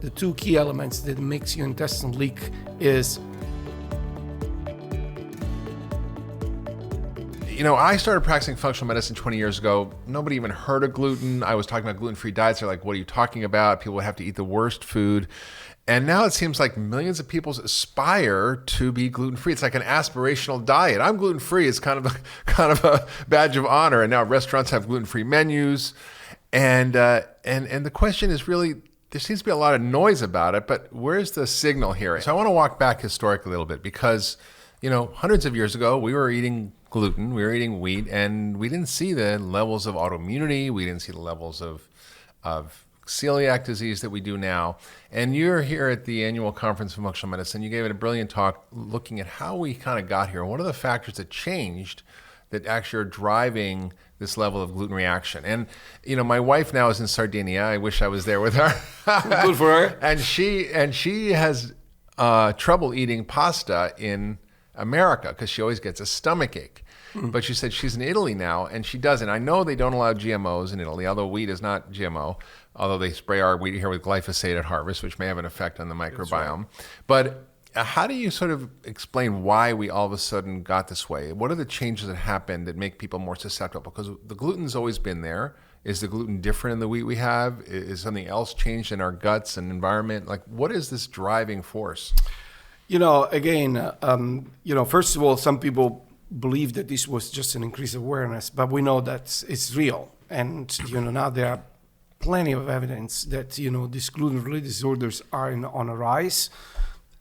The two key elements that makes your intestine leak is... You know, I started practicing functional medicine 20 years ago. Nobody even heard of gluten. I was talking about gluten-free diets. They're like, what are you talking about? People would have to eat the worst food. And now it seems like millions of people aspire to be gluten-free. It's like an aspirational diet. I'm gluten-free. It's kind of a badge of honor. And now restaurants have gluten-free menus. And the question is really, there seems to be a lot of noise about it, but where's the signal here? So I want to walk back historically a little bit because, you know, hundreds of years ago, we were eating gluten, we were eating wheat, and we didn't see the levels of autoimmunity. We didn't see the levels of celiac disease that we do now. And you're here at the annual conference of functional medicine. You gave it a brilliant talk looking at how we kind of got here. What are the factors that changed that actually are driving this level of gluten reaction? And, you know, my wife now is in Sardinia. I wish I was there with her. Good for her. And she has trouble eating pasta in America because she always gets a stomach ache. But she said she's in Italy now and she doesn't. I know they don't allow GMOs in Italy, although wheat is not GMO, although they spray our wheat here with glyphosate at harvest, which may have an effect on the microbiome. Right. But how do you sort of explain why we all of a sudden got this way? What are the changes that happened that make people more susceptible? Because the gluten's always been there. Is the gluten different in the wheat we have? Is something else changed in our guts and environment? Like, what is this driving force? You know, again, first of all, some people believe that this was just an increase of awareness, but we know that it's real. And, now there are plenty of evidence that, these gluten-related disorders are on a rise.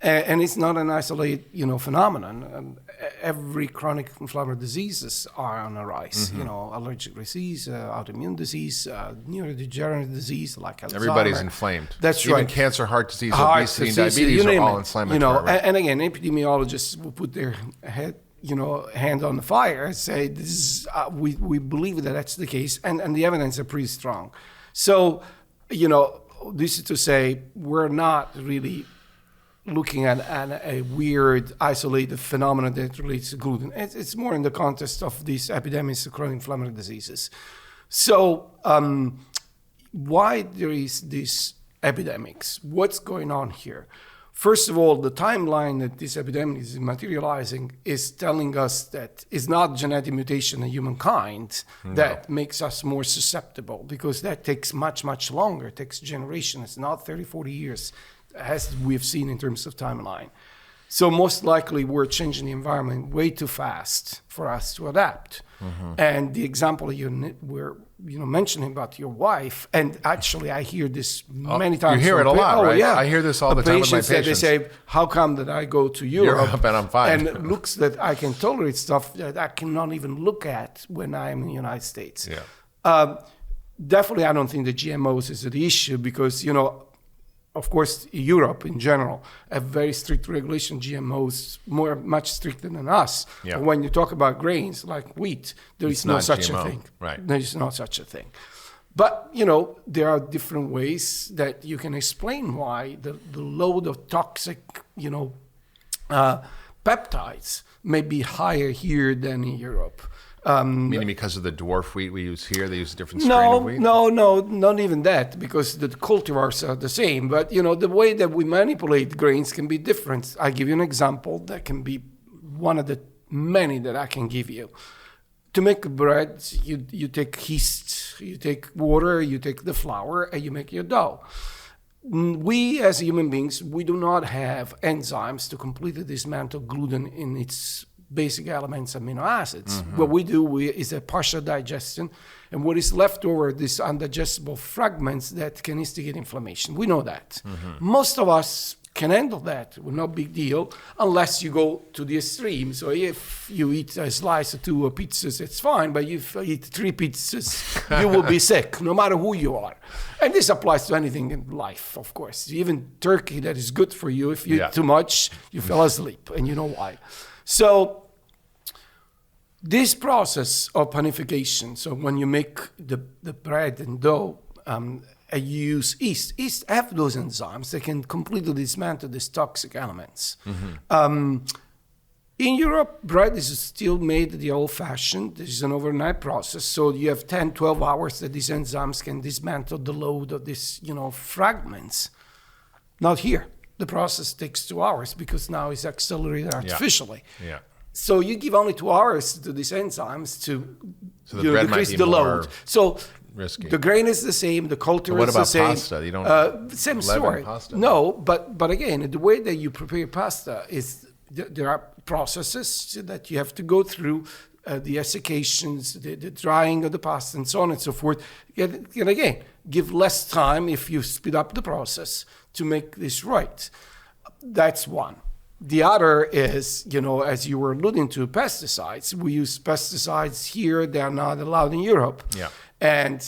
And it's not an isolated, phenomenon. Every chronic inflammatory diseases are on a rise. Mm-hmm. Allergic disease, autoimmune disease, neurodegenerative disease like Alzheimer's. Everybody's inflamed. That's Even right. Even cancer, heart disease, obesity, and diabetes are all inflammatory. And again, epidemiologists will put their hand on the fire and say, "This is we believe that that's the case," and the evidence are pretty strong. So, this is to say we're not really looking at a weird, isolated phenomenon that relates to gluten. It's more in the context of these epidemics of chronic inflammatory diseases. So, why there is these epidemics? What's going on here? First of all, the timeline that this epidemic is materializing is telling us that it's not genetic mutation in humankind that makes us more susceptible, because that takes much, much longer. It takes generations. It's not 30, 40 years, as we've seen in terms of timeline. So most likely we're changing the environment way too fast for us to adapt. Mm-hmm. And the example you were mentioning about your wife, and actually I hear this many times. You hear it a lot, right? Yeah. I hear this all the time with my patients. They say, how come that I go to Europe and I'm fine? And it looks that I can tolerate stuff that I cannot even look at when I'm in the United States. Yeah. Definitely I don't think the GMOs is the issue because, of course, Europe in general have very strict regulation. GMOs much stricter than us. Yeah. But when you talk about grains like wheat, there is no such a thing. Right. There is no such a thing. But there are different ways that you can explain why the load of toxic peptides may be higher here than in Europe. Meaning because of the dwarf wheat we use here, they use a different strain of wheat? No, not even that, because the cultivars are the same. But, the way that we manipulate grains can be different. I give you an example that can be one of the many that I can give you. To make bread, you take yeast, you take water, you take the flour, and you make your dough. We, as human beings, we do not have enzymes to completely dismantle gluten in its basic elements, amino acids. Mm-hmm. What we do is a partial digestion, and what is left over, these undigestible fragments that can instigate inflammation. We know that. Mm-hmm. Most of us can handle that with no big deal, unless you go to the extreme. So if you eat a slice or two of pizzas, it's fine, but if you eat 3 pizzas, you will be sick, no matter who you are. And this applies to anything in life, of course. Even turkey that is good for you, if you eat too much, you fall asleep, and you know why. So this process of panification, so when you make the bread and dough, you use yeast. Yeast have those enzymes that can completely dismantle these toxic elements. Mm-hmm. In Europe, bread is still made the old-fashioned. This is an overnight process, so you have 10, 12 hours that these enzymes can dismantle the load of these, fragments. Not here. The process takes 2 hours because now it's accelerated artificially. Yeah. So you give only 2 hours to these enzymes to the bread decrease might be the more load. So risky. the grain is the same, the culture is the same. What about pasta? You don't same leaven story. pasta? No, but again, the way that you prepare pasta is there are processes that you have to go through. The desiccations, the drying of the pasta, and so on and so forth. And again, give less time if you speed up the process to make this right. That's one. The other is, as you were alluding to, pesticides. We use pesticides here. They are not allowed in Europe. Yeah. And,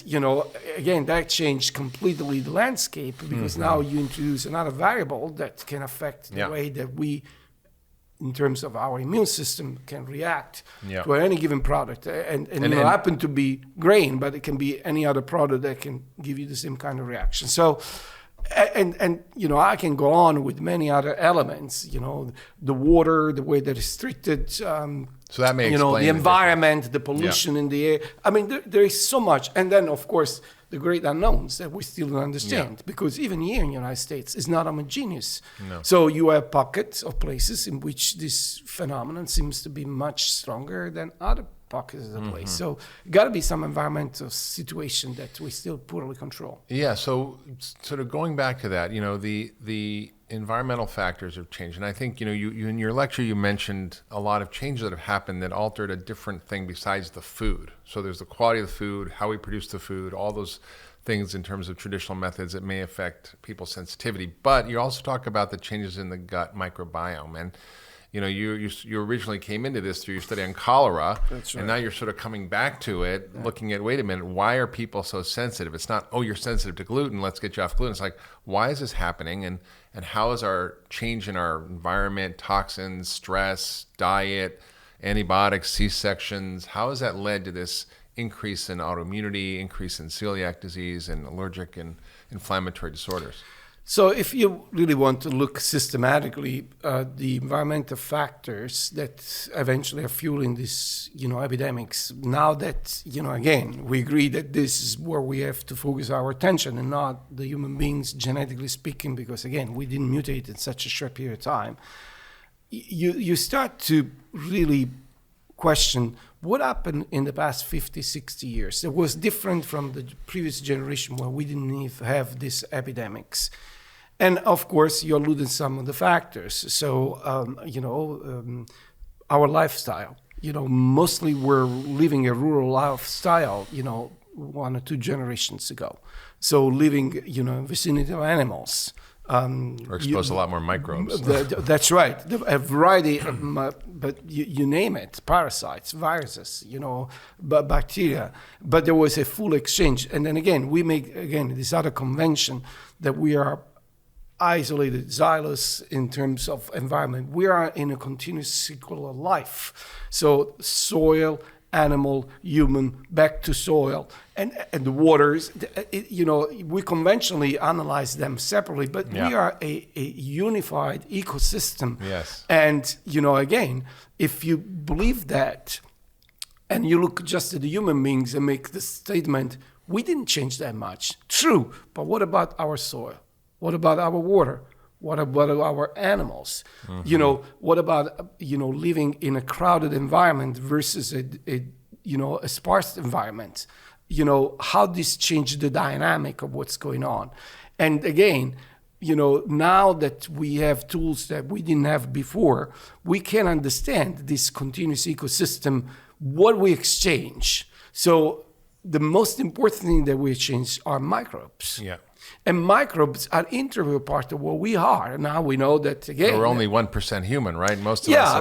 again, that changed completely the landscape because now you introduce another variable that can affect the way that we, in terms of our immune system, can react to any given product. And it happen to be grain, but it can be any other product that can give you the same kind of reaction. So, and I can go on with many other elements, the water, the way that it's treated, so that may explain the environment, the pollution in the air. I mean, there is so much. And then, of course, the great unknowns that we still don't understand, because even here in the United States, it's not homogeneous. No. So you have pockets of places in which this phenomenon seems to be much stronger than other pockets of the place. So got to be some environmental situation that we still poorly control. Yeah, so sort of going back to that, the environmental factors have changed. And I think, you in your lecture, you mentioned a lot of changes that have happened that altered a different thing besides the food. So there's the quality of the food, how we produce the food, all those things in terms of traditional methods that may affect people's sensitivity. But you also talk about the changes in the gut microbiome. And you originally came into this through your study on cholera. That's right. And now you're sort of coming back to it, looking at, wait a minute, why are people so sensitive? It's not, oh, you're sensitive to gluten, let's get you off gluten. It's like, why is this happening? And how is our change in our environment, toxins, stress, diet, antibiotics, C-sections, how has that led to this increase in autoimmunity, increase in celiac disease, and allergic and inflammatory disorders? So if you really want to look systematically at the environmental factors that eventually are fueling these, epidemics, now that, again, we agree that this is where we have to focus our attention and not the human beings, genetically speaking, because, again, we didn't mutate in such a short period of time, you start to really question what happened in the past 50, 60 years. It was different from the previous generation where we didn't even have these epidemics. And of course, you alluded to some of the factors. So, our lifestyle, mostly we're living a rural lifestyle, 1 or 2 generations ago. So living, in vicinity of animals. Or exposed to a lot more microbes. That's right. A variety, but you name it, parasites, viruses, bacteria. But there was a full exchange. And then again, we make, this other convention that we are isolated, xylous in terms of environment. We are in a continuous cycle of life. So soil, animal, human, back to soil, and the waters. We conventionally analyze them separately, but we are a unified ecosystem. Yes. And again, if you believe that, and you look just at the human beings and make the statement, we didn't change that much. True, but what about our soil? What about our water? What about our animals? What about living in a crowded environment versus a sparse environment? How this changed the dynamic of what's going on. And again, now that we have tools that we didn't have before, we can understand this continuous ecosystem, what we exchange. So the most important thing that we exchange are microbes. Yeah. And microbes are integral part of what we are. Now we know that, again... We're only 1% human, right? Most of us...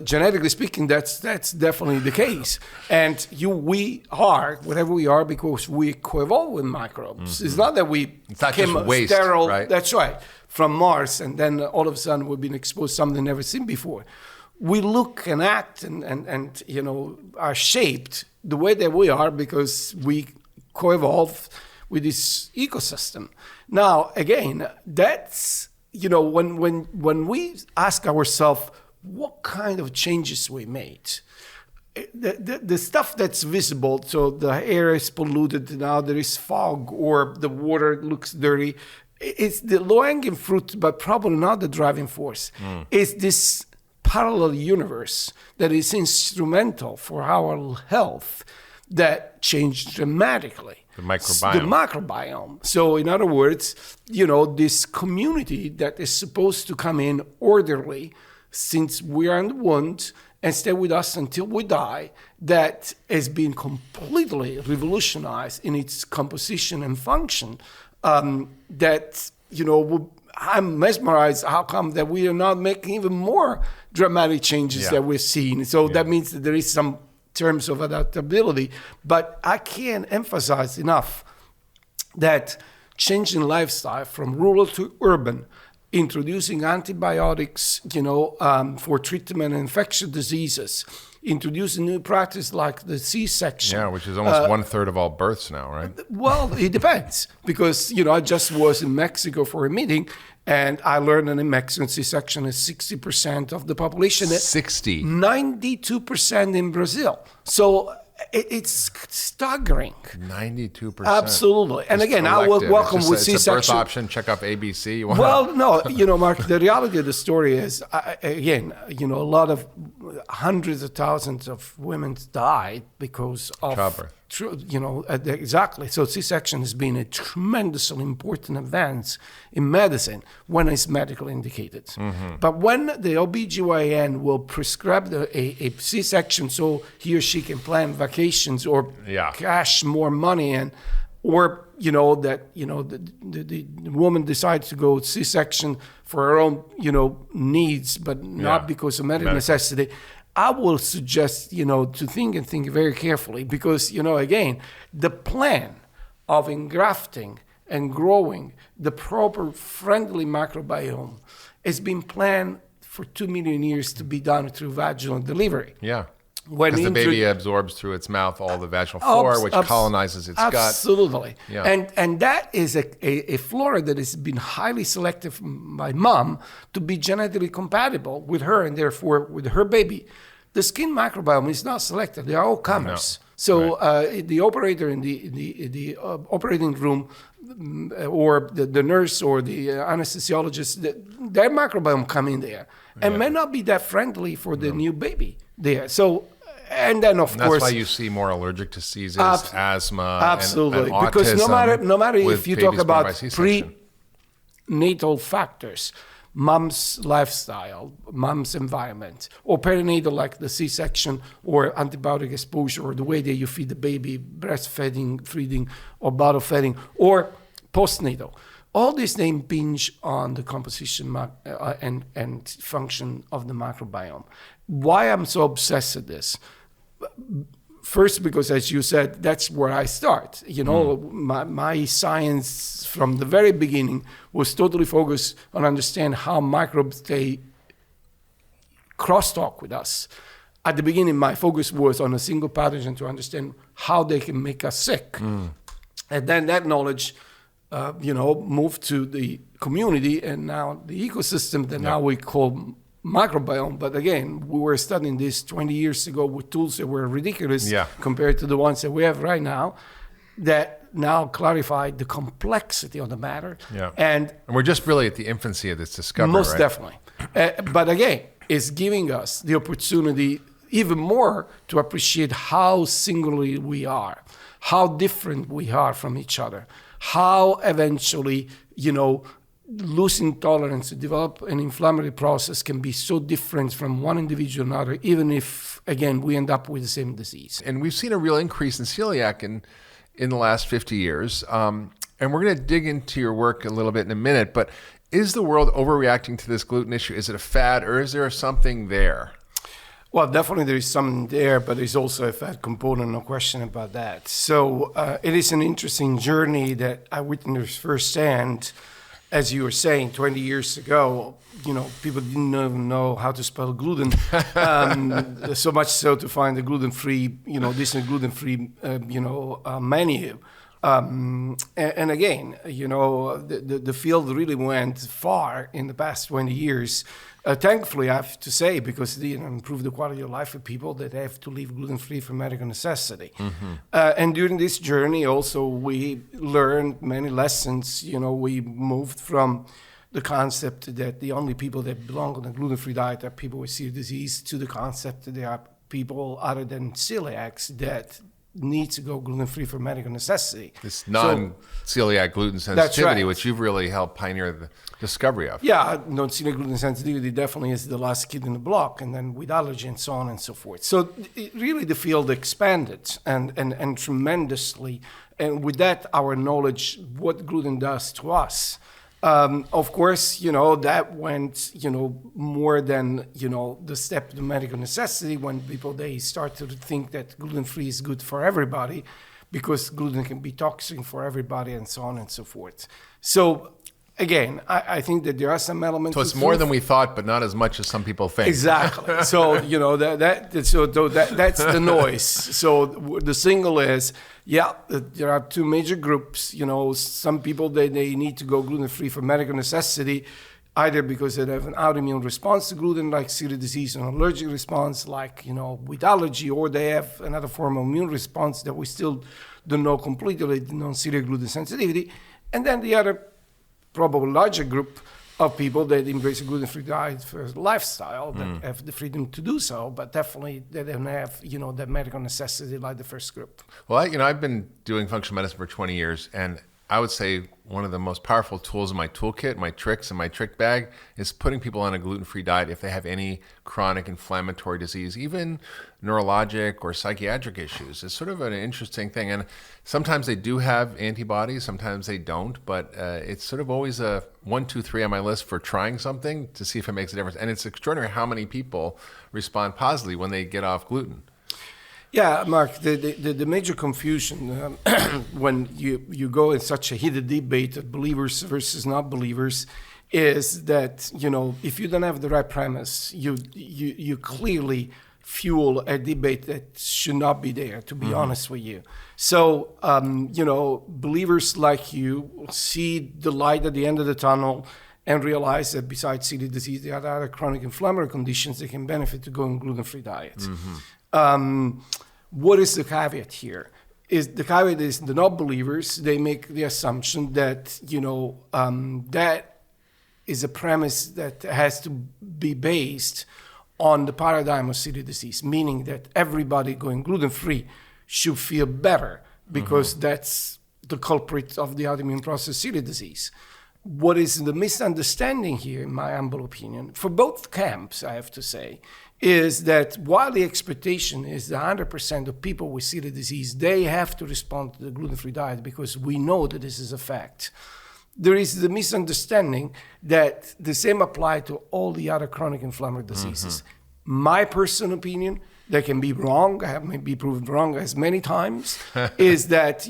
genetically speaking, that's definitely the case. And we are whatever we are because we co-evolve with microbes. Mm-hmm. It's not that it's not just waste, sterile, right? That's right, from Mars, and then all of a sudden we've been exposed to something never seen before. We look and act and are shaped the way that we are because we co-evolve with this ecosystem. Now, again, that's, when we ask ourselves what kind of changes we made, the stuff that's visible, so the air is polluted, now there is fog, or the water looks dirty, it's the low-hanging fruit, but probably not the driving force. It's this parallel universe that is instrumental for our health that changed dramatically. The microbiome. The microbiome. So in other words, this community that is supposed to come in orderly since we are in the wound and stay with us until we die, that has been completely revolutionized in its composition and function. That, I'm mesmerized how come that we are not making even more dramatic changes that we're seeing. So that means that there is some terms of adaptability. But I can't emphasize enough that changing lifestyle from rural to urban, introducing antibiotics, for treatment of infectious diseases, introducing new practice like the C-section. Yeah, which is almost 1/3 of all births now, right? Well, it depends because, I just was in Mexico for a meeting and I learned that in Mexico, C-section is 60% of the population. 60. 92% in Brazil. So it's staggering. 92%. Absolutely. And again, I will welcome with it's C-section. a birth option, check off ABC. Well, no, Mark, the reality of the story is, again, a lot of hundreds of thousands of women died because of childbirth. Exactly. So C-section has been a tremendously important advance in medicine when it's medically indicated. But when the OBGYN will prescribe a C-section so he or she can plan vacations or cash more money in, or the woman decides to go C-section for her own needs, but not because of medical necessity, I will suggest to think very carefully because again, the plan of engrafting and growing the proper friendly microbiome has been planned for 2 million years to be done through vaginal delivery. Yeah. Because the baby absorbs through its mouth all the vaginal flora, which colonizes its gut. Absolutely. Yeah. And that is a flora that has been highly selected by mom to be genetically compatible with her and therefore with her baby. The skin microbiome is not selected. They are all comers. No. So the operator in the operating room or the nurse or the anesthesiologist, their microbiome come in there and may not be that friendly for the new baby there. So, and then of course, that's why you see more allergic diseases, asthma, absolutely, and because no matter if you talk about prenatal factors, mom's lifestyle, mom's environment, or perinatal like the C-section or antibiotic exposure, or the way that you feed the baby, breastfeeding, feeding, or bottle feeding, or postnatal. All these things impinge on the composition and function of the microbiome. Why I'm so obsessed with this? First, because as you said, that's where I start. My science from the very beginning was totally focused on understand how microbes, they crosstalk with us. At the beginning, my focus was on a single pathogen to understand how they can make us sick. And then that knowledge, moved to the community and now the ecosystem that now we call microbiome. But again, we were studying this 20 years ago with tools that were ridiculous compared to the ones that we have right now, that now clarified the complexity of the matter. And we're just really at the infancy of this discovery, most definitely. But again, it's giving us the opportunity even more to appreciate how singularly we are, how different we are from each other, how eventually, losing tolerance to develop an inflammatory process can be so different from one individual to another, even if, again, we end up with the same disease. And we've seen a real increase in celiac in the last 50 years. And we're going to dig into your work a little bit in a minute, but is the world overreacting to this gluten issue? Is it a fad or is there something there? Well, definitely there is something there, but there's also a fat component, no question about that. So it is an interesting journey that I witnessed firsthand. As you were saying, 20 years ago, people didn't even know how to spell gluten. So much so to find a gluten-free, decent gluten-free, menu. And again, the field really went far in the past 20 years. Thankfully, I have to say, because they improve the quality of life for people that have to live gluten-free for medical necessity. And during this journey, also, we learned many lessons. We moved from the concept that the only people that belong on a gluten-free diet are people with celiac disease to the concept that there are people other than celiacs that need to go gluten-free for medical necessity. This non-celiac gluten sensitivity, right. which you've really helped pioneer the discovery of. Yeah, non-celiac gluten sensitivity definitely is the last kid in the block, and then with allergy and so on and so forth. So really the field expanded and tremendously. And with that, our knowledge, what gluten does to us. Of course, that went, more than, the step to medical necessity when people, they start to think that gluten-free is good for everybody because gluten can be toxic for everybody and so on and so forth. So again, I think that there are some elements. So it's more than we thought, but not as much as some people think. Exactly. So, that's the noise. So the signal is, there are two major groups. Some people, they need to go gluten-free for medical necessity, either because they have an autoimmune response to gluten, like celiac disease, or an allergic response, like, with allergy, or they have another form of immune response that we still don't know completely, the non-celiac gluten sensitivity. And then the other probably larger group of people that embrace a gluten-free diet for lifestyle, that have the freedom to do so, but definitely they don't have, the medical necessity like the first group. Well, I've been doing functional medicine for 20 years, and I would say one of the most powerful tools in my toolkit, my tricks in my trick bag, is putting people on a gluten-free diet if they have any chronic inflammatory disease, even neurologic or psychiatric issues. It's sort of an interesting thing. And sometimes they do have antibodies, sometimes they don't, but it's sort of always a 1, 2, 3 on my list for trying something to see if it makes a difference. And it's extraordinary how many people respond positively when they get off gluten. Yeah, Mark, the major confusion when you go in such a heated debate of believers versus not believers is that, if you don't have the right premise, you clearly fuel a debate that should not be there, to be honest with you. So, believers like you see the light at the end of the tunnel and realize that besides celiac disease, there are other chronic inflammatory conditions that can benefit to go on gluten-free diet. What is the caveat here? The caveat is the non-believers, they make the assumption that, that is a premise that has to be based on the paradigm of celiac disease, meaning that everybody going gluten-free should feel better because that's the culprit of the autoimmune process, celiac disease. What is the misunderstanding here, in my humble opinion, for both camps, I have to say, is that while the expectation is that 100% of people with celiac disease, they have to respond to the gluten-free diet because we know that this is a fact. There is the misunderstanding that the same apply to all the other chronic inflammatory diseases. My personal opinion, that can be wrong, I have maybe proved wrong as many times, is that,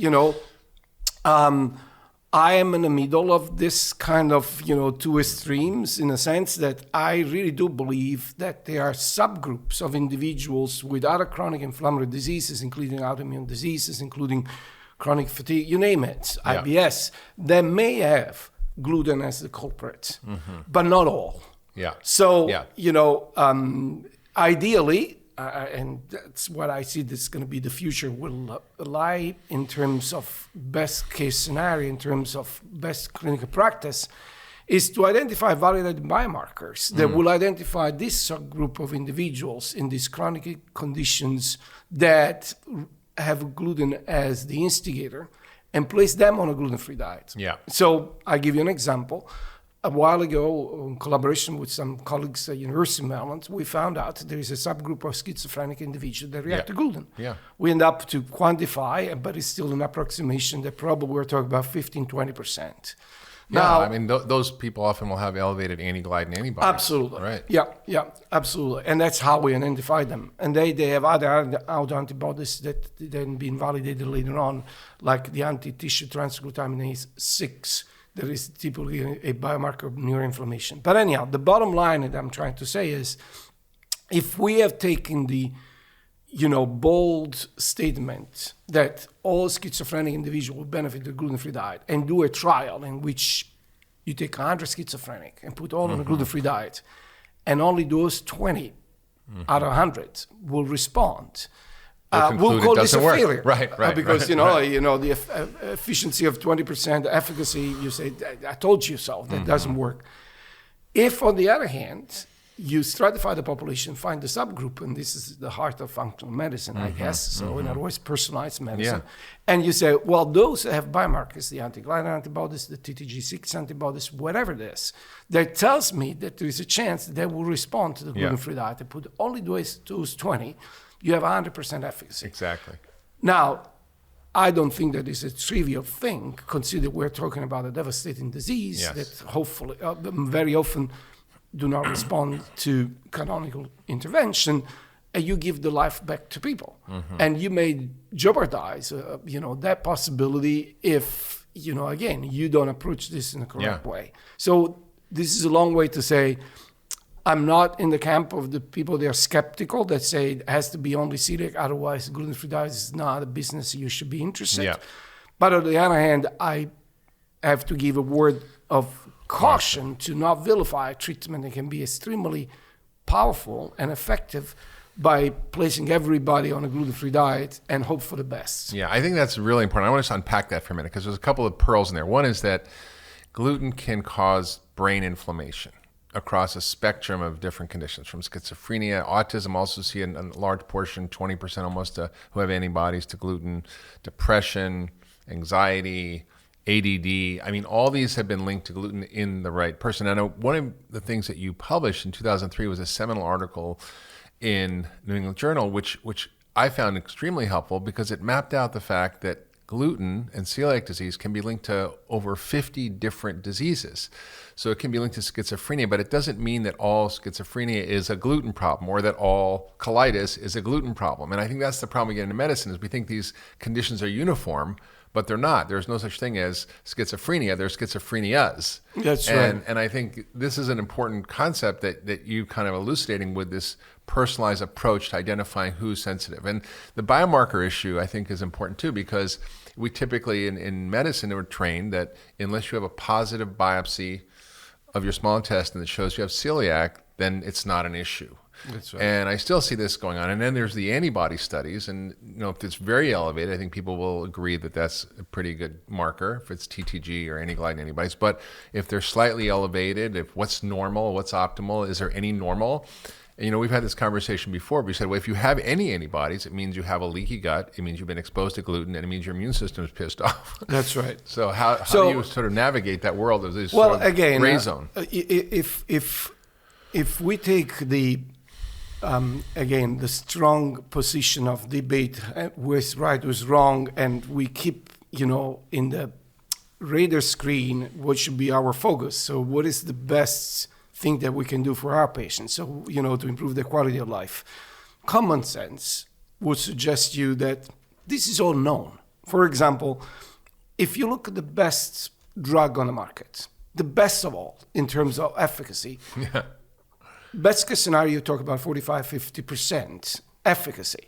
I am in the middle of this kind of, two extremes, in a sense that I really do believe that there are subgroups of individuals with other chronic inflammatory diseases, including autoimmune diseases, including chronic fatigue, you name it, IBS, that may have gluten as the culprit, but not all. Yeah. So, ideally, and that's what I see this is going to be the future, will lie in terms of best case scenario, in terms of best clinical practice, is to identify validated biomarkers that will identify this subgroup of individuals in these chronic conditions that have gluten as the instigator and place them on a gluten-free diet. Yeah. So I give you an example. A while ago, in collaboration with some colleagues at University of Maryland, we found out there is a subgroup of schizophrenic individuals that react to gluten. Yeah. We end up to quantify, but it's still an approximation that probably we're talking about 15, 20%. Now, those people often will have elevated anti-gliadin antibodies. Absolutely. Right. Yeah, absolutely. And that's how we identify them. And they have other autoantibodies that then been validated later on, like the anti-tissue transglutaminase 6. That is typically a biomarker of neuroinflammation. But anyhow, the bottom line that I'm trying to say is, if we have taken the, bold statement that all schizophrenic individuals will benefit the gluten-free diet and do a trial in which you take 100 schizophrenic and put all on a gluten-free diet, and only those 20 out of 100 will respond. We'll call this a failure, right? Because the efficiency of 20% efficacy, you say, "I told you so." That doesn't work. If, on the other hand, you stratify the population, find the subgroup, and this is the heart of functional medicine, I guess. So, in other words, personalized medicine. And you say, well, those that have biomarkers, the anti-gliadin antibodies, the TTG6 antibodies, whatever it is, that tells me that there is a chance that they will respond to the gluten-free diet. I put only those 20, you have 100% efficacy. Exactly. Now, I don't think that is a trivial thing, consider we're talking about a devastating disease that hopefully, very often, do not respond to canonical intervention, and you give the life back to people. And you may jeopardize, that possibility if, again, you don't approach this in the correct way. So this is a long way to say, I'm not in the camp of the people that are skeptical that say it has to be only celiac, otherwise gluten-free diet is not a business you should be interested in. But on the other hand, I have to give a word of caution to not vilify a treatment that can be extremely powerful and effective by placing everybody on a gluten-free diet and hope for the best. Yeah, I think that's really important. I want to just unpack that for a minute because there's a couple of pearls in there. One is that gluten can cause brain inflammation across a spectrum of different conditions, from schizophrenia, autism, also see a large portion, 20% almost, who have antibodies to gluten, depression, anxiety, ADD. I mean, all these have been linked to gluten in the right person. I know one of the things that you published in 2003 was a seminal article in New England Journal, which I found extremely helpful because it mapped out the fact that gluten and celiac disease can be linked to over 50 different diseases. So it can be linked to schizophrenia, but it doesn't mean that all schizophrenia is a gluten problem or that all colitis is a gluten problem. And I think that's the problem we get into medicine is we think these conditions are uniform, but they're not. There's no such thing as schizophrenia. There's schizophrenias. That's right. And I think this is an important concept that you kind of elucidating with this personalized approach to identifying who's sensitive. And the biomarker issue, I think, is important too, because we typically in medicine are trained that unless you have a positive biopsy of your small intestine that shows you have celiac, then it's not an issue. That's right. And I still see this going on. And then there's the antibody studies. And if it's very elevated, I think people will agree that that's a pretty good marker if it's TTG or anti-gliadin antibodies. But if they're slightly elevated, if what's normal, what's optimal, is there any normal? And, we've had this conversation before. We said, well, if you have any antibodies, it means you have a leaky gut. It means you've been exposed to gluten, and it means your immune system is pissed off. That's right. So how do you sort of navigate that world of this sort of gray zone? If we take the the strong position of debate, who's right, who's wrong, and we keep, in the radar screen what should be our focus. So what is the best thing that we can do for our patients? So, to improve their quality of life. Common sense would suggest you that this is all known. For example, if you look at the best drug on the market, the best of all in terms of efficacy, best case scenario, you talk about 45, 50% efficacy.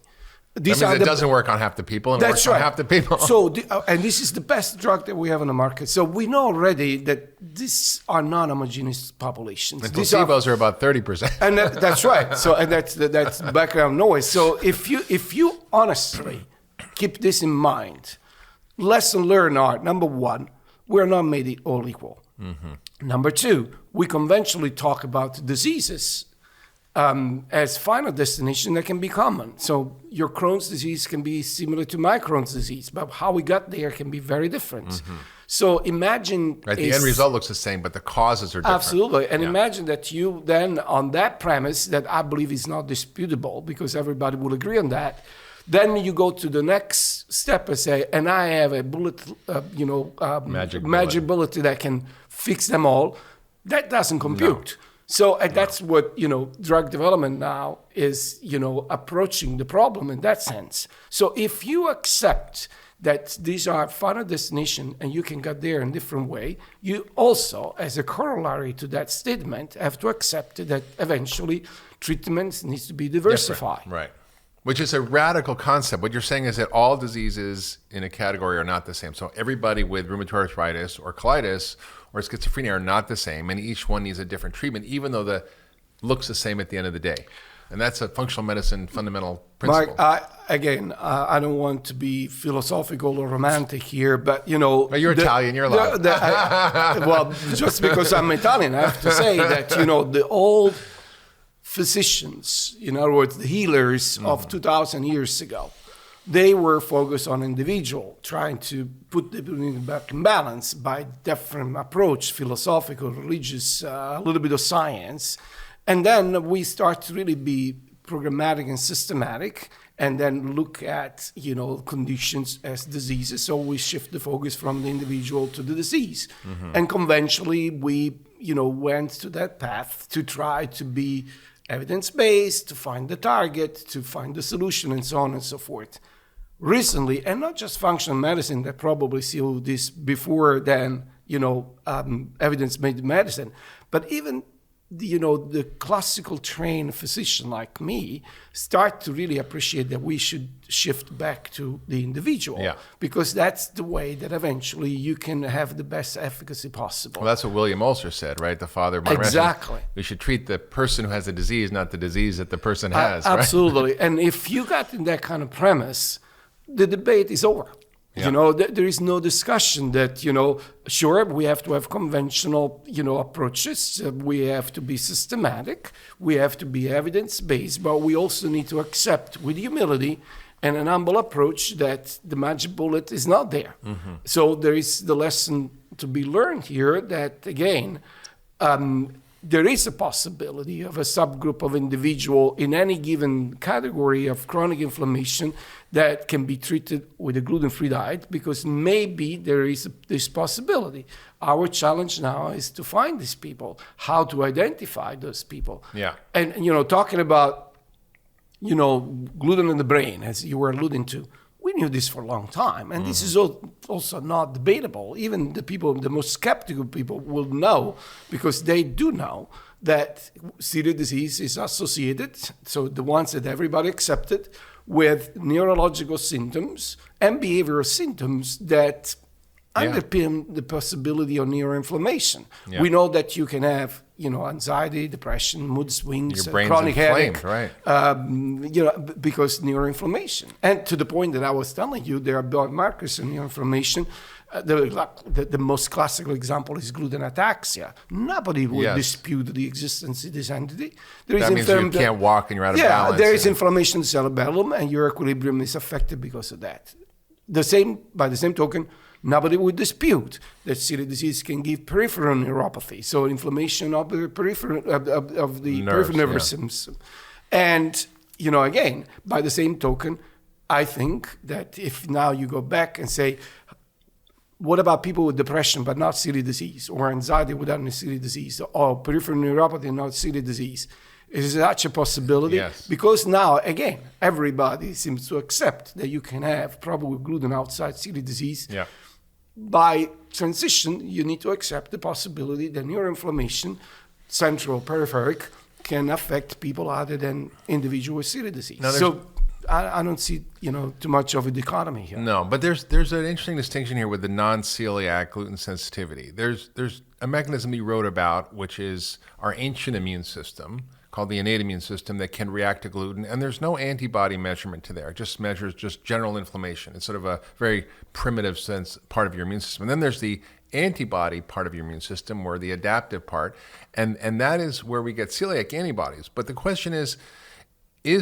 That means it doesn't work on half the people and it works on half the people. So, and this is the best drug that we have on the market. So we know already that these are non-homogeneous populations. And placebos are about 30%. And that's right. So, and that's background noise. So if you honestly keep this in mind, lesson learned are, number one, we're not made all equal. Number two, we conventionally talk about diseases as final destination that can be common. So your Crohn's disease can be similar to my Crohn's disease, but how we got there can be very different. So imagine... Right, the end result looks the same, but the causes are different. Absolutely. And imagine that you then, on that premise, that I believe is not disputable, because everybody will agree on that, then you go to the next step and say, and I have a magic bullet that can fix them all. That doesn't compute. No. So that's what, drug development now is, approaching the problem in that sense. So if you accept that these are final destination and you can get there in a different way, you also, as a corollary to that statement, have to accept that eventually treatments needs to be diversified. Right. Which is a radical concept. What you're saying is that all diseases in a category are not the same. So everybody with rheumatoid arthritis or colitis or schizophrenia are not the same, and each one needs a different treatment, even though the looks the same at the end of the day. And that's a functional medicine fundamental principle. Mark, I don't want to be philosophical or romantic here, but But you're Italian, you're allowed. Well, just because I'm Italian, I have to say that, the old physicians, in other words, the healers of 2,000 years ago, they were focused on individual, trying to put the body back in balance by different approach, philosophical, religious, a little bit of science. And then we start to really be programmatic and systematic, and then look at, conditions as diseases. So we shift the focus from the individual to the disease. And conventionally, we, went to that path to try to be evidence-based, to find the target, to find the solution, and so on and so forth. Recently, and not just functional medicine that probably saw this before than, evidence-based medicine, but even the classical trained physician like me start to really appreciate that we should shift back to the individual, because that's the way that eventually you can have the best efficacy possible. Well, that's what William Ulcer said, right? The father of exactly. We should treat the person who has the disease, not the disease that the person has. Absolutely. And if you got in that kind of premise, the debate is over. There is no discussion that, sure, we have to have conventional, approaches. We have to be systematic. We have to be evidence-based, but we also need to accept with humility and an humble approach that the magic bullet is not there. So there is the lesson to be learned here that, again, there is a possibility of a subgroup of individual in any given category of chronic inflammation that can be treated with a gluten-free diet, because maybe there is this possibility. Our challenge now is to find these people, how to identify those people. Yeah. And, talking about, gluten in the brain, as you were alluding to, we knew this for a long time, and this is also not debatable. Even the most skeptical people will know, because they do know that celiac disease is associated, so the ones that everybody accepted, with neurological symptoms and behavioral symptoms that underpin the possibility of neuroinflammation. Yeah. We know that you can have, anxiety, depression, mood swings, chronic headache, right? Because neuroinflammation. And to the point that I was telling you, there are biomarkers of neuroinflammation. The most classical example is gluten ataxia. Nobody would dispute the existence of this entity. That means you can't walk and you're out of balance. There is inflammation in the cerebellum, and your equilibrium is affected because of that. By the same token, nobody would dispute that celiac disease can give peripheral neuropathy, so inflammation of the peripheral nervous system. And again, by the same token, I think that if now you go back and say, what about people with depression but not celiac disease, or anxiety without celiac disease, or peripheral neuropathy and not celiac disease? Is such a possibility? Yes. Because now, again, everybody seems to accept that you can have probably gluten outside celiac disease. Yeah. By transition, you need to accept the possibility that neuroinflammation, central, peripheric, can affect people other than individual with celiac disease. So I don't see, too much of a dichotomy here. No, but there's an interesting distinction here with the non-celiac gluten sensitivity. There's a mechanism you wrote about, which is our ancient immune system, called the innate immune system, that can react to gluten, and there's no antibody measurement to there. It just measures general inflammation. It's sort of a very primitive sense part of your immune system. And then there's the antibody part of your immune system, or the adaptive part, and that is where we get celiac antibodies. But the question is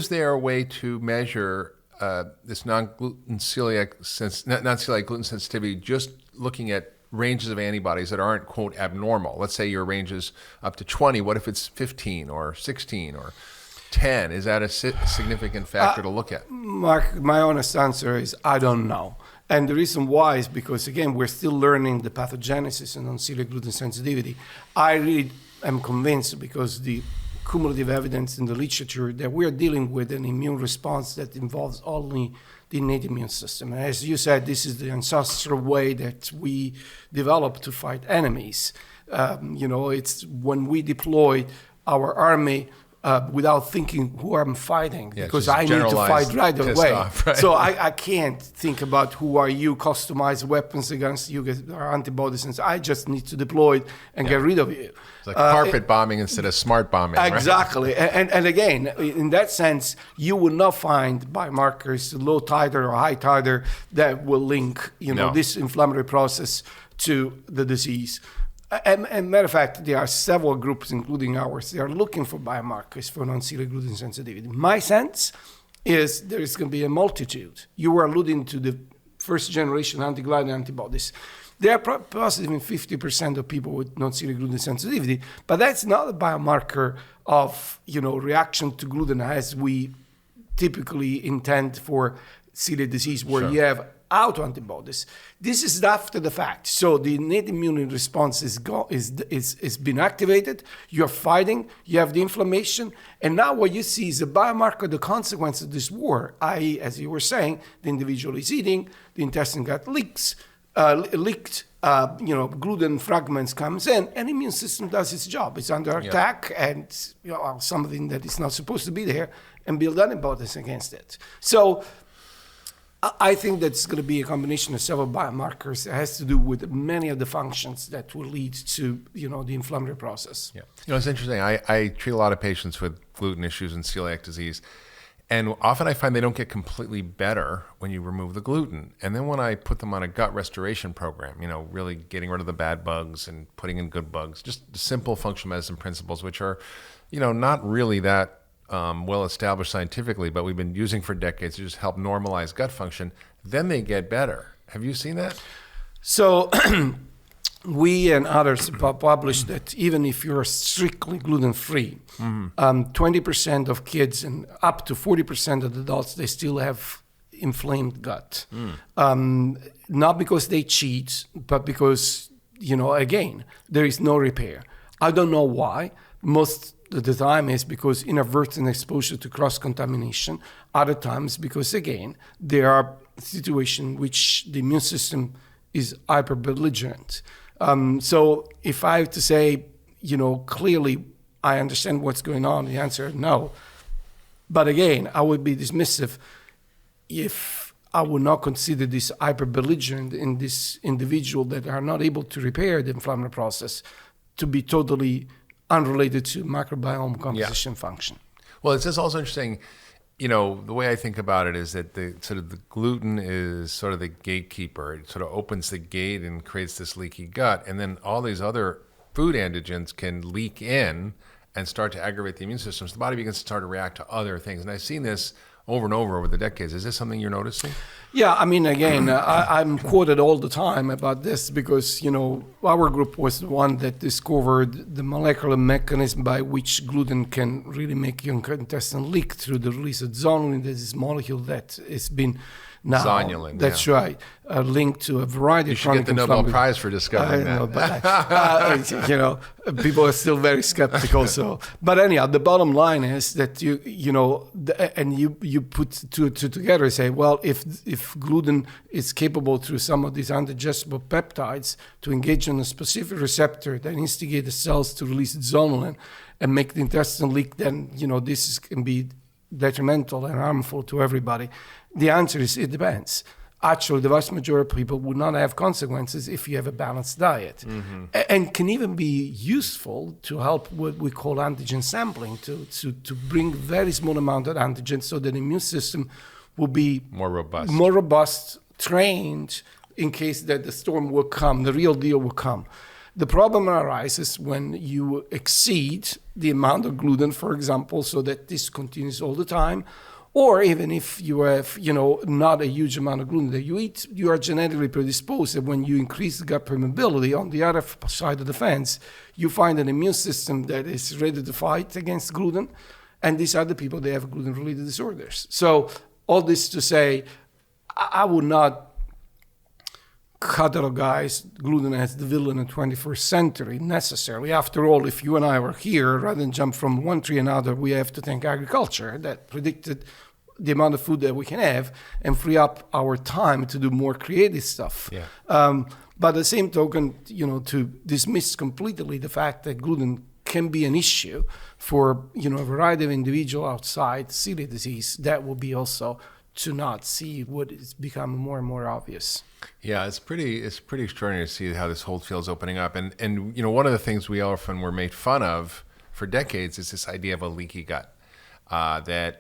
there a way to measure this non-celiac gluten sensitivity just looking at ranges of antibodies that aren't, quote, abnormal? Let's say your range is up to 20. What if it's 15 or 16 or 10? Is that a significant factor to look at? Mark, my honest answer is I don't know. And the reason why is because, again, we're still learning the pathogenesis and non-celiac gluten sensitivity. I really am convinced, because the cumulative evidence in the literature, that we're dealing with an immune response that involves only the innate immune system. And as you said, this is the ancestral way that we developed to fight enemies. It's when we deploy our army without thinking who I'm fighting, Yeah, because just I need to fight right pissed away. off, right? So I can't think about who are you, customize weapons against you, or antibodies, and so I just need to deploy it and get rid of you. It's like carpet bombing instead of smart bombing, right? Exactly. And again, in that sense, you will not find biomarkers, low titer or high titer, that will link, this inflammatory process to the disease. And matter of fact, there are several groups, including ours, they are looking for biomarkers for non-celiac gluten sensitivity. My sense is there is going to be a multitude. You were alluding to the first generation anti-gluten antibodies. They are positive in 50% of people with non-celiac gluten sensitivity, but that's not a biomarker of reaction to gluten as we typically intend for celiac disease, where you have autoantibodies. This is after the fact. So the innate immune response is been activated. You're fighting. You have the inflammation, and now what you see is a biomarker, the consequence of this war. I.e., as you were saying, the individual is eating, the intestine got leaked. Gluten fragments comes in, and the immune system does its job. It's under attack, and something that is not supposed to be there, and build antibodies against it. So I think that's going to be a combination of several biomarkers. It has to do with many of the functions that will lead to, the inflammatory process. Yeah. It's interesting. I treat a lot of patients with gluten issues and celiac disease. And often I find they don't get completely better when you remove the gluten. And then when I put them on a gut restoration program, really getting rid of the bad bugs and putting in good bugs, just simple functional medicine principles, which are, not really that well established scientifically, but we've been using for decades to just help normalize gut function, then they get better. Have you seen that? So we and others published that even if you're strictly gluten-free, 20% of kids and up to 40% of adults, they still have inflamed gut. Not because they cheat, but because, again, there is no repair. I don't know why. Most of the time is because inadvertent exposure to cross-contamination. Other times because, again, there are situations in which the immune system is hyper-belligerent. So if I have to say, clearly I understand what's going on, the answer is no. But again, I would be dismissive if I would not consider this hyper-belligerent in this individual that are not able to repair the inflammatory process to be totally unrelated to microbiome composition function. Well, it's just also interesting, the way I think about it is that the gluten is sort of the gatekeeper. It sort of opens the gate and creates this leaky gut. And then all these other food antigens can leak in and start to aggravate the immune system. So the body begins to start to react to other things. And I've seen this over and over the decades. Is this something you're noticing? Yeah, again, I'm quoted all the time about this because, our group was the one that discovered the molecular mechanism by which gluten can really make your intestine leak through the release of zonulin. There's this molecule that has been now, Zonulin, that's right, linked to a variety of chronic inflammatory. You should get the Nobel Prize for discovering that. But people are still very skeptical. But anyhow, the bottom line is that you put two together and say, well, if gluten is capable through some of these undigestible peptides to engage on a specific receptor that instigate the cells to release zonulin and make the intestine leak, then this can be detrimental and harmful to everybody. The answer is it depends. Actually, the vast majority of people would not have consequences if you have a balanced diet, and can even be useful to help what we call antigen sampling, to bring very small amount of antigen so that the immune system will be more robust, trained in case that the storm will come, the real deal will come. The problem arises when you exceed the amount of gluten, for example, so that this continues all the time. Or even if you have, not a huge amount of gluten that you eat, you are genetically predisposed. And when you increase the gut permeability on the other side of the fence, you find an immune system that is ready to fight against gluten. And these are the people that have gluten-related disorders. So all this to say, I would not categorize gluten as the villain in the 21st century necessarily. After all, if you and I were here, rather than jump from one tree to another, we have to thank agriculture that predicted the amount of food that we can have and free up our time to do more creative stuff. Yeah. But at the same token, to dismiss completely the fact that gluten can be an issue for, a variety of individuals outside celiac disease. That will be also to not see what is becoming more and more obvious. Yeah, it's pretty extraordinary to see how this whole field is opening up. And one of the things we often were made fun of for decades is this idea of a leaky gut. That,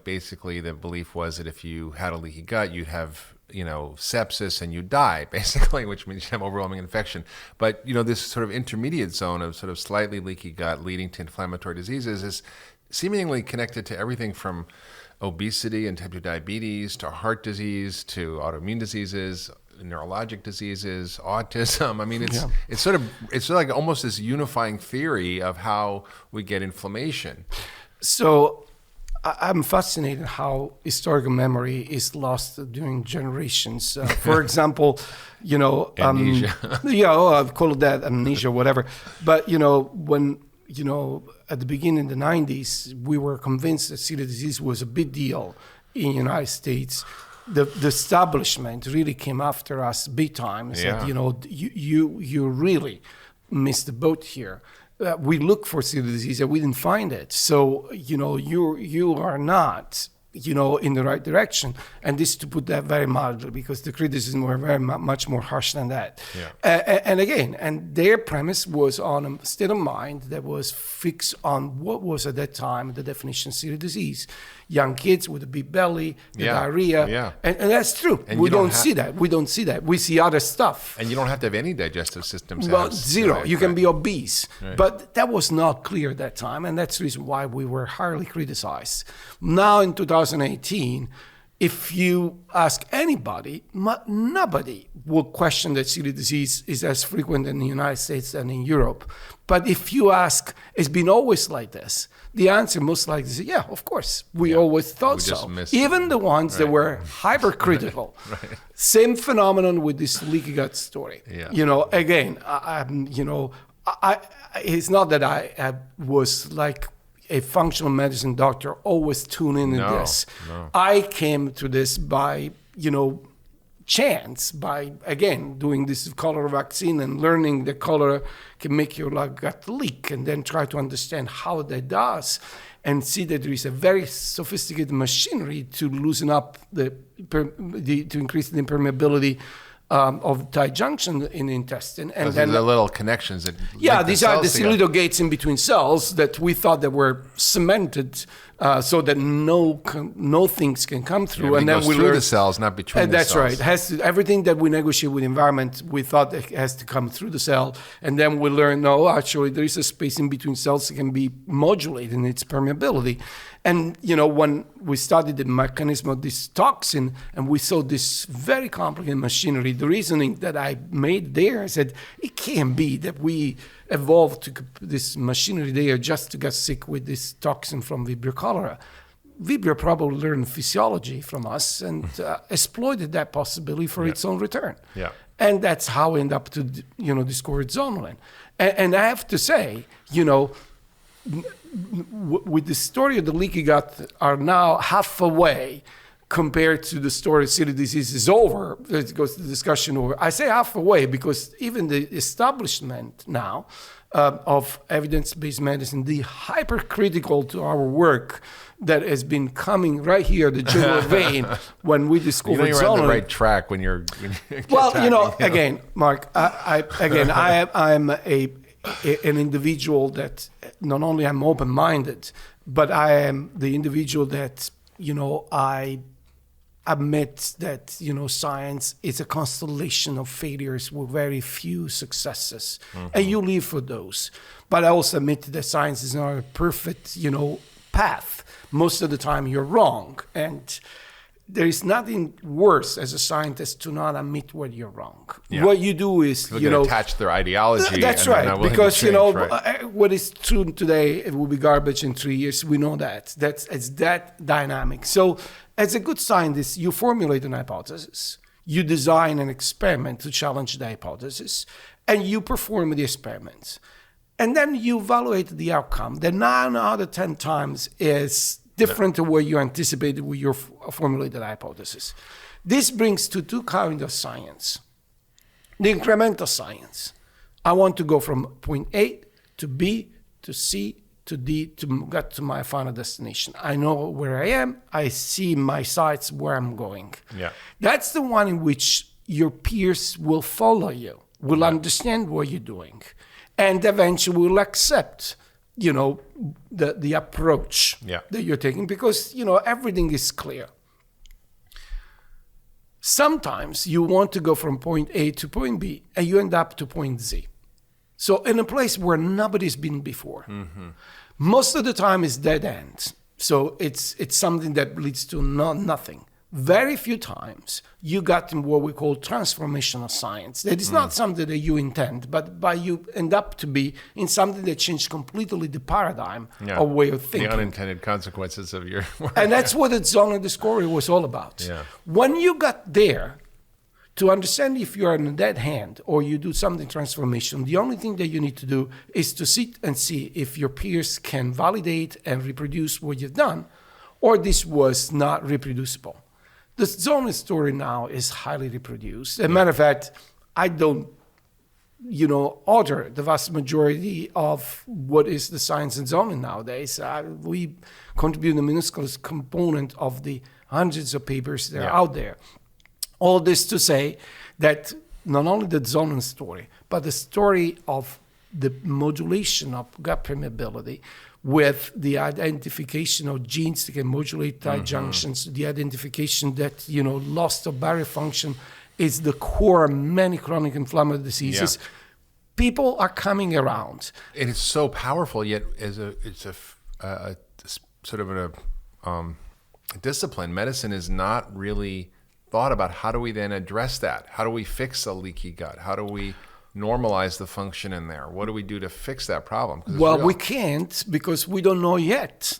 basically the belief was that if you had a leaky gut, you'd have, sepsis and you'd die, basically, which means you'd have overwhelming infection. But, this sort of intermediate zone of sort of slightly leaky gut leading to inflammatory diseases is seemingly connected to everything from obesity and type 2 diabetes to heart disease to autoimmune diseases, neurologic diseases, autism. I mean, it's sort of like almost this unifying theory of how we get inflammation. So I'm fascinated how historical memory is lost during generations. For example, amnesia. I've called that amnesia, whatever. But, when, at the beginning of the 90s, we were convinced that celiac disease was a big deal in the United States. The establishment really came after us big time and said, you really missed the boat here. We looked for celiac disease and we didn't find it. So, you are not, in the right direction. And this, to put that very mildly, because the criticism were very much more harsh than that. Yeah. And their premise was on a state of mind that was fixed on what was at that time the definition of celiac disease. Young kids with a big belly, diarrhea. Yeah. And that's true. And we don't see that. We see other stuff. And you don't have to have any digestive systems. Well, zero. Right, you can be obese. Right. But that was not clear at that time. And that's the reason why we were highly criticized. Now in 2018, if you ask anybody, nobody will question that celiac disease is as frequent in the United States and in Europe. But if you ask, it's been always like this, the answer most likely is, yeah, of course. We always thought so. Even the ones that were hypercritical. Right. Same phenomenon with this leaky gut story. Yeah. Again, it's not that I was like a functional medicine doctor always tune in this. No. I came to this by, chance, by, again, doing this cholera vaccine and learning that cholera can make your gut leak, and then try to understand how that does, and see that there is a very sophisticated machinery to loosen up to increase the permeability of tight junction in the intestine. And then the little connections that these are the little gates in between cells that we thought that were cemented so that no things can come through. And then we through the cells, not between the cells. That's right. Everything that we negotiate with the environment, we thought that has to come through the cell. And then we learned, no, actually there is a space in between cells that can be modulated in its permeability. And, when we studied the mechanism of this toxin and we saw this very complicated machinery, the reasoning that I made there, I said, it can't be that we evolved to this machinery there just to get sick with this toxin from Vibrio cholera. Vibrio probably learned physiology from us and exploited that possibility for its own return. Yeah. And that's how we end up to, discover Zonulin. And I have to say, with the story of the leaky gut are now half away compared to the story of celiac disease is over. It goes to the discussion over. I say half away because even the establishment now of evidence-based medicine, the hypercritical to our work that has been coming right here, the jugular vein, when we discovered you're on the right track when you're again, Mark, I'm an individual that not only I'm open-minded, but I am the individual that, I admit that, science is a constellation of failures with very few successes. Mm-hmm. And you live for those. But I also admit that science is not a perfect, path. Most of the time you're wrong. And there is nothing worse as a scientist to not admit when you're wrong. Yeah. What you do is, attach their ideology. That's right. Because, what is true today, it will be garbage in 3 years. We know that. It's that dynamic. So as a good scientist, you formulate an hypothesis. You design an experiment to challenge the hypothesis. And you perform the experiments. And then you evaluate the outcome. The 9 out of 10 times is different to what you anticipated with your formulated hypothesis. This brings to two kinds of science. The incremental science. I want to go from point A to B to C, to D, to get to my final destination. I know where I am. I see my sights where I'm going. Yeah. That's the one in which your peers will follow you, will understand what you're doing, and eventually will accept, the approach that you're taking, because, everything is clear. Sometimes you want to go from point A to point B, and you end up to point Z. So in a place where nobody's been before. Mm-hmm. Most of the time it's dead end. So it's something that leads to nothing. Very few times you got in what we call transformational science. That is not something that you intend, but you end up to be in something that changed completely the paradigm or way of thinking. The unintended consequences of your work. And that's what the Zonulin discovery was all about. Yeah. When you got there, to understand if you're in a dead hand or you do something transformational, the only thing that you need to do is to sit and see if your peers can validate and reproduce what you've done, or this was not reproducible. The Zonulin story now is highly reproduced. As a matter of fact, I don't, author the vast majority of what is the science in Zonulin nowadays. We contribute a minuscule component of the hundreds of papers that are out there. All this to say that not only the Zonulin story, but the story of the modulation of gut permeability with the identification of genes that can modulate tight junctions, the identification that, loss of barrier function is the core of many chronic inflammatory diseases. Yeah. People are coming around. It is so powerful, yet it's a sort of a discipline. Medicine is not really thought about how do we then address that? How do we fix a leaky gut? How do we normalize the function in there? What do we do to fix that problem? Well, we can't, because we don't know yet.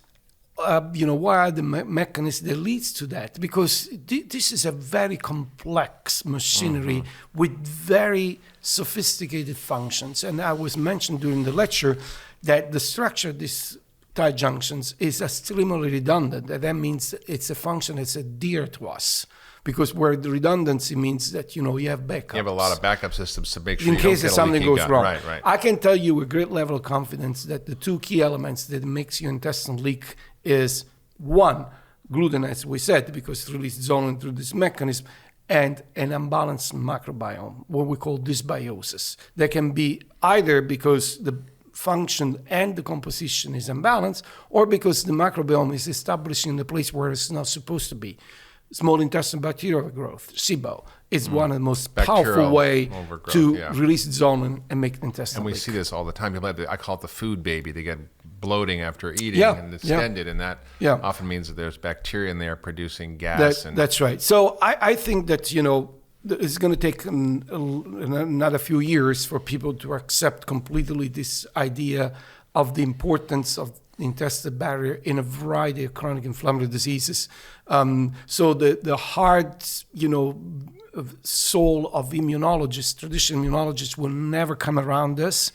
What are the mechanisms that leads to that? Because this is a very complex machinery with very sophisticated functions. And I was mentioned during the lecture that the structure of these tight junctions is extremely redundant. And that means it's a function that's dear to us. Because where the redundancy means that, you have backups. You have a lot of backup systems to make sure in you don't case get a something leaky goes gut. wrong. Right. I can tell you with great level of confidence that the two key elements that makes your intestine leak is, one, gluten, as we said, because it releases zonulin through this mechanism, and an unbalanced microbiome, what we call dysbiosis. That can be either because the function and the composition is imbalanced, or because the microbiome is establishing in the place where it's not supposed to be. Small intestinal bacterial growth, SIBO, is one of the most powerful way to release zonulin and make the intestine And we leak. see this all the time. People have I call it the food baby. They get bloating after eating and distended, and that often means that there's bacteria in there producing gas. That's right. So I think that, it's going to take another few years for people to accept completely this idea of the importance of the intestinal barrier in a variety of chronic inflammatory diseases. So the hard, soul of immunologists, traditional immunologists, will never come around this.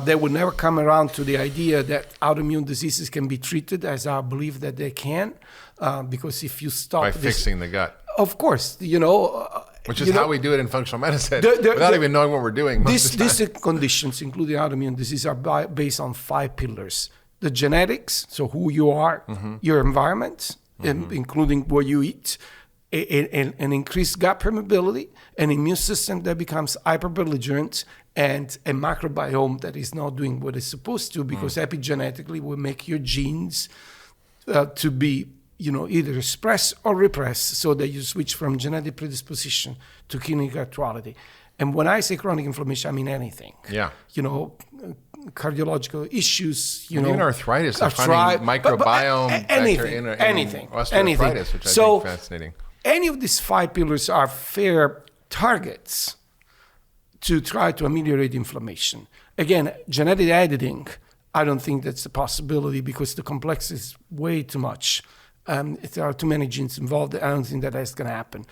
They will never come around to the idea that autoimmune diseases can be treated, as I believe that they can, because if you stop by fixing the gut, of course, which is how we do it in functional medicine, without even knowing what we're doing. These conditions, including autoimmune disease, are based on 5 pillars. The genetics, so who you are, your environment, including what you eat, an increased gut permeability, an immune system that becomes hyperbelligerent, and a microbiome that is not doing what it's supposed to, because epigenetically will make your genes to be either expressed or repressed, so that you switch from genetic predisposition to clinical actuality. And when I say chronic inflammation, I mean anything. Yeah. Cardiological issues, even arthritis, finding microbiome, anything, osteoarthritis, which I think is fascinating. Any of these 5 pillars are fair targets to try to ameliorate inflammation. Again, genetic editing, I don't think that's a possibility, because the complexity is way too much. If there are too many genes involved, I don't think that's going to happen.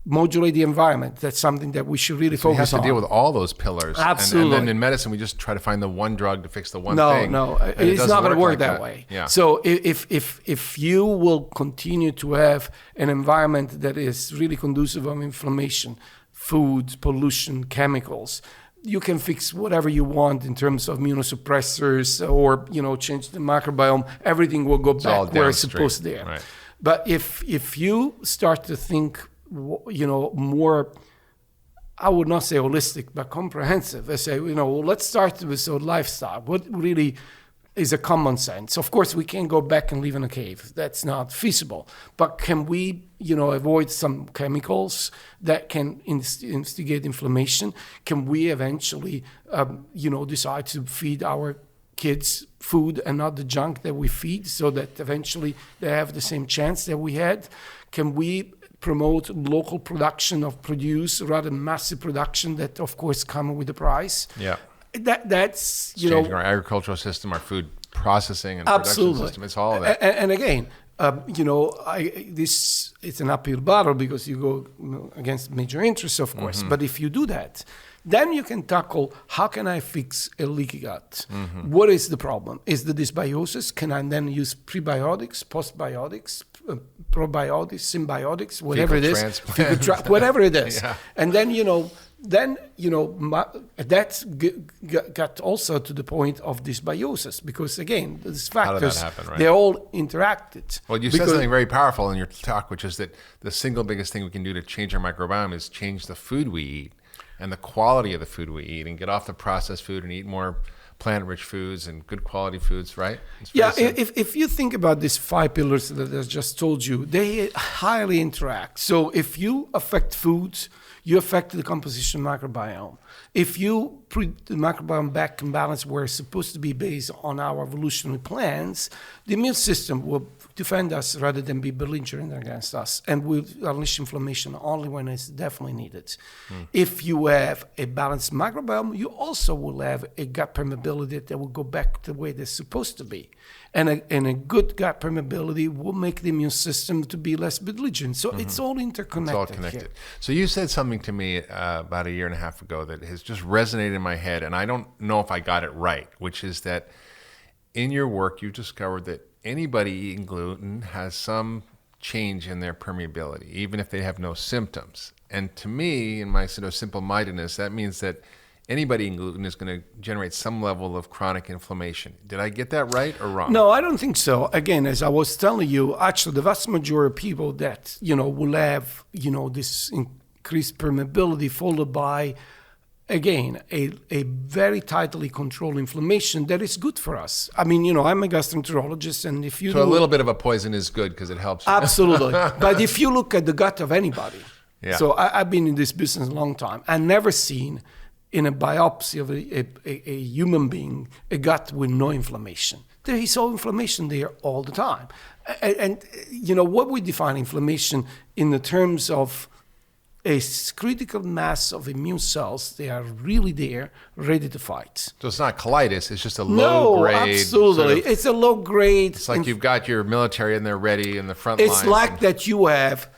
Modulate the environment. That's something that we should really focus on. We have to deal with all those pillars. Absolutely. And then in medicine, we just try to find the one drug to fix the one thing. No, it's not going to work that way. Yeah. So if you will continue to have an environment that is really conducive of inflammation, food, pollution, chemicals, you can fix whatever you want in terms of immunosuppressors or, change the microbiome. Everything will go back where it's supposed to. Right. But if you start to think, more, I would not say holistic, but comprehensive. I say, let's start with a lifestyle. What really is a common sense? Of course, we can't go back and live in a cave. That's not feasible. But can we, avoid some chemicals that can instigate inflammation? Can we eventually, decide to feed our kids food and not the junk that we feed, so that eventually they have the same chance that we had? Can we promote local production of produce rather than massive production that, of course, come with a price? Yeah. That's, changing our agricultural system, our food processing and production system. It's all of that. And again, it's an uphill battle because you go against major interests, of course. Mm-hmm. But if you do that, then you can tackle, how can I fix a leaky gut? Mm-hmm. What is the problem? Is the dysbiosis? Can I then use prebiotics, postbiotics, probiotics, symbiotics, whatever it is, whatever it is. Yeah. And then, that got also to the point of dysbiosis, because again, these factors, happen, right? They all interacted. Well, you said something very powerful in your talk, which is that the single biggest thing we can do to change our microbiome is change the food we eat and the quality of the food we eat, and get off the processed food and eat more plant-rich foods and good quality foods, right? Yeah, if you think about these 5 pillars that I just told you, they highly interact. So if you affect foods, you affect the composition microbiome. If you put the microbiome back in balance where it's supposed to be based on our evolutionary plans, the immune system will defend us rather than be belligerent against us, and will unleash inflammation only when it's definitely needed. If you have a balanced microbiome, you also will have a gut permeability that will go back to the way it's supposed to be. And a good gut permeability will make the immune system to be less belligerent. So it's all interconnected. It's all connected. Here. So you said something to me about 1.5 years ago that has just resonated in my head, and I don't know if I got it right, which is that in your work, you discovered that anybody eating gluten has some change in their permeability, even if they have no symptoms. And to me, in my sort of simple-mindedness, that means that anybody eating gluten is going to generate some level of chronic inflammation. Did I get that right or wrong? No, I don't think so. Again, as I was telling you, actually, the vast majority of people that, will have, this increased permeability followed by, again, a very tightly controlled inflammation that is good for us. I mean, I'm a gastroenterologist, and if you a little bit of a poison is good because it helps you. Absolutely. But if you look at the gut of anybody, so I've been in this business a long time, I've never seen in a biopsy of a human being a gut with no inflammation. There is all inflammation there all the time. And what we define inflammation in the terms of a critical mass of immune cells, they are really there, ready to fight. So it's not colitis, it's just a low grade. No, absolutely. It's a low grade. It's like you've got your military in there ready in the front lines. It's like that you have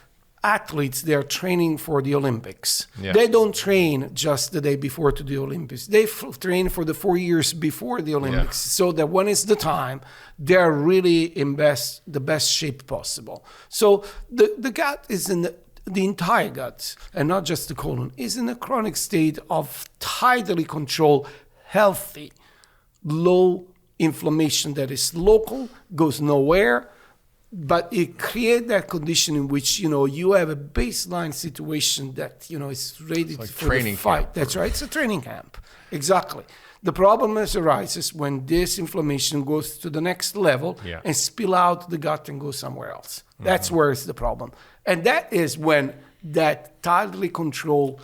athletes, they're training for the Olympics. Yeah. They don't train just the day before to the Olympics. They train for the 4 years before the Olympics, so that when it's the time, they're really in the best shape possible. So the gut is in the entire gut, and not just the colon, is in a chronic state of tightly controlled, healthy, low inflammation that is local, goes nowhere, but it creates that condition in which, you have a baseline situation that, is ready for the fight. Camp. That's right. It's a training camp. Exactly. The problem arises when this inflammation goes to the next level and spill out the gut and go somewhere else. That's where it's the problem. And that is when that tightly controlled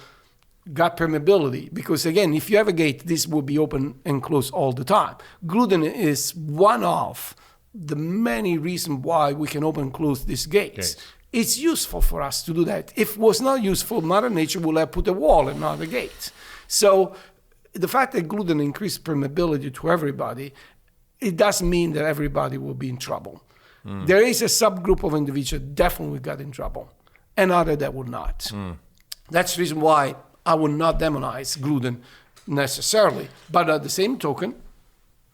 gut permeability, because again, if you have a gate, this will be open and closed all the time. Gluten is one of the many reasons why we can open and close these gates. It's useful for us to do that. If it was not useful, Mother Nature would have put a wall and not a gate. So the fact that gluten increased permeability to everybody, it doesn't mean that everybody will be in trouble. There is a subgroup of individuals definitely got in trouble, and others that would not. That's the reason why I would not demonize gluten necessarily. But at the same token,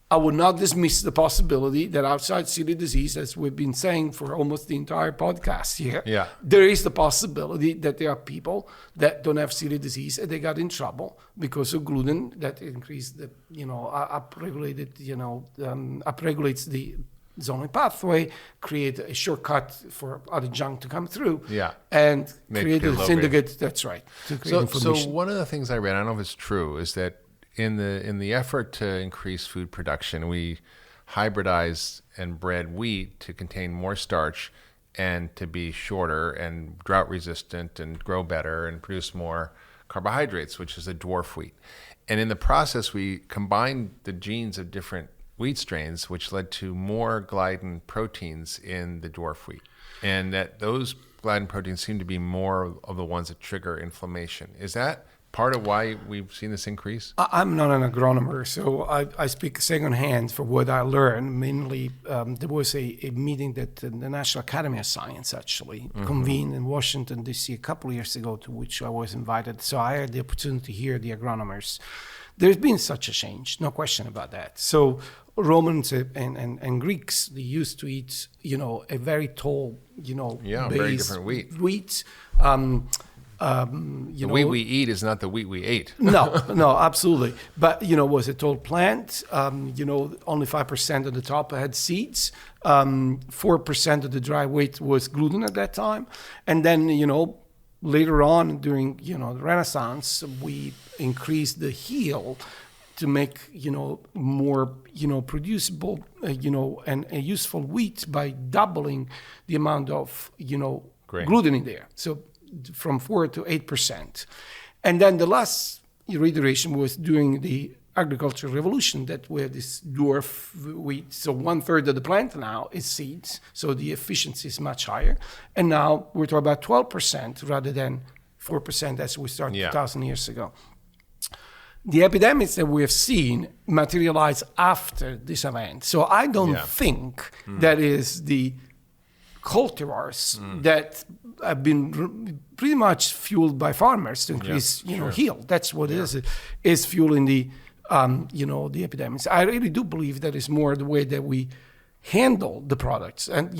I would not dismiss the possibility that outside celiac disease, as we've been saying for almost the entire podcast here, there is the possibility that there are people that don't have celiac disease and they got in trouble because of gluten that increased the, upregulates the Zonulin pathway, create a shortcut for other junk to come through, and create a syndicate. That's right. To create inflammation. So one of the things I read, I don't know if it's true, is that in the effort to increase food production, we hybridized and bred wheat to contain more starch and to be shorter and drought resistant and grow better and produce more carbohydrates, which is a dwarf wheat. And in the process, we combined the genes of different wheat strains, which led to more gliadin proteins in the dwarf wheat. And that those gliadin proteins seem to be more of the ones that trigger inflammation. Is that part of why we've seen this increase? I'm not an agronomer, so I speak secondhand for what I learned. Mainly, there was a meeting that the National Academy of Science actually convened in Washington, D.C. a couple of years ago, to which I was invited. So I had the opportunity to hear the agronomers. There's been such a change, no question about that. So Romans and Greeks, they used to eat, a very tall, very different wheat. The wheat we eat is not the wheat we ate. No, absolutely. But, was a tall plant. Only 5% of the top had seeds. 4% of the dry weight was gluten at that time. And then, later on during, the Renaissance, we increased the heel to make, more, producible, and a useful wheat by doubling the amount of, gluten in there. So from 4 to 8%. And then the last iteration was during the agricultural revolution that we had this dwarf wheat. So 1/3 of the plant now is seeds. So the efficiency is much higher. And now we're talking about 12% rather than 4% as we started 2,000 years ago. The epidemics that we have seen materialize after this event. So I don't think that is the cultivars that have been pretty much fueled by farmers to increase, yield. That's what it is fueling the, the epidemics. I really do believe that is more the way that we handle the products. And,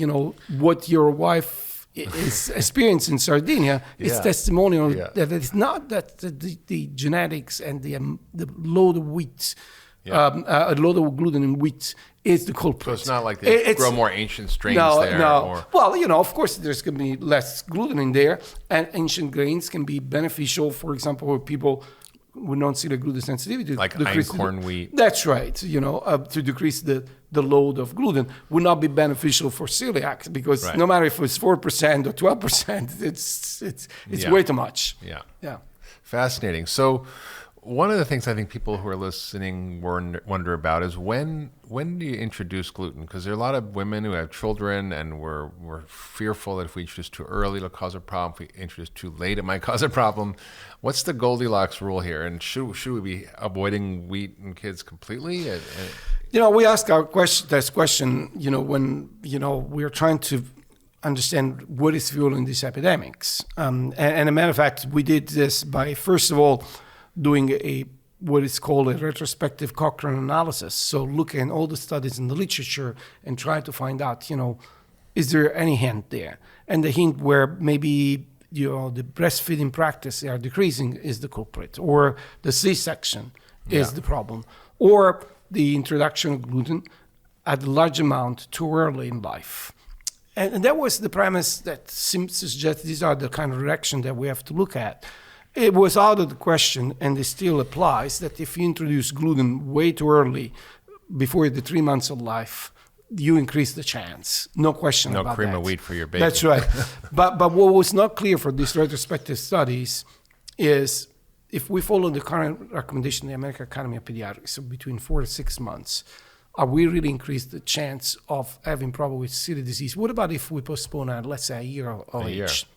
what your wife is experiencing in Sardinia is testimonial that it's not that the genetics and the load of wheat, a load of gluten in wheat is the culprit. So it's not like they grow more ancient strains there? No. Well, of course, there's going to be less gluten in there, and ancient grains can be beneficial, for example, for people who don't see the gluten sensitivity. Like einkorn wheat. That's right. To decrease the load of gluten would not be beneficial for celiac because no matter if it's 4% or 12%, it's way too much. Yeah. Fascinating. So one of the things I think people who are listening wonder about is when do you introduce gluten? Because there are a lot of women who have children and we're fearful that if we introduce too early, it'll cause a problem. If we introduce too late, it might cause a problem. What's the Goldilocks rule here? And should we be avoiding wheat in kids completely? We ask this question, when, we're trying to understand what is fueling these epidemics. And a matter of fact, we did this by, first of all, doing what is called a retrospective Cochrane analysis. So looking at all the studies in the literature and try to find out, is there any hint there? And the hint where maybe, the breastfeeding practice they are decreasing is the culprit, or the C-section is the problem, or the introduction of gluten at a large amount too early in life. And that was the premise that seems to suggest these are the kind of direction that we have to look at. It was out of the question, and it still applies, that if you introduce gluten way too early, before the 3 months of life, you increase the chance. No question about that. No cream of wheat for your baby. That's right. But what was not clear for these retrospective studies is if we follow the current recommendation of the American Academy of Pediatrics, so between 4 to 6 months, are we really increase the chance of having problem with celiac disease? What about if we postpone it, let's say, a year of age?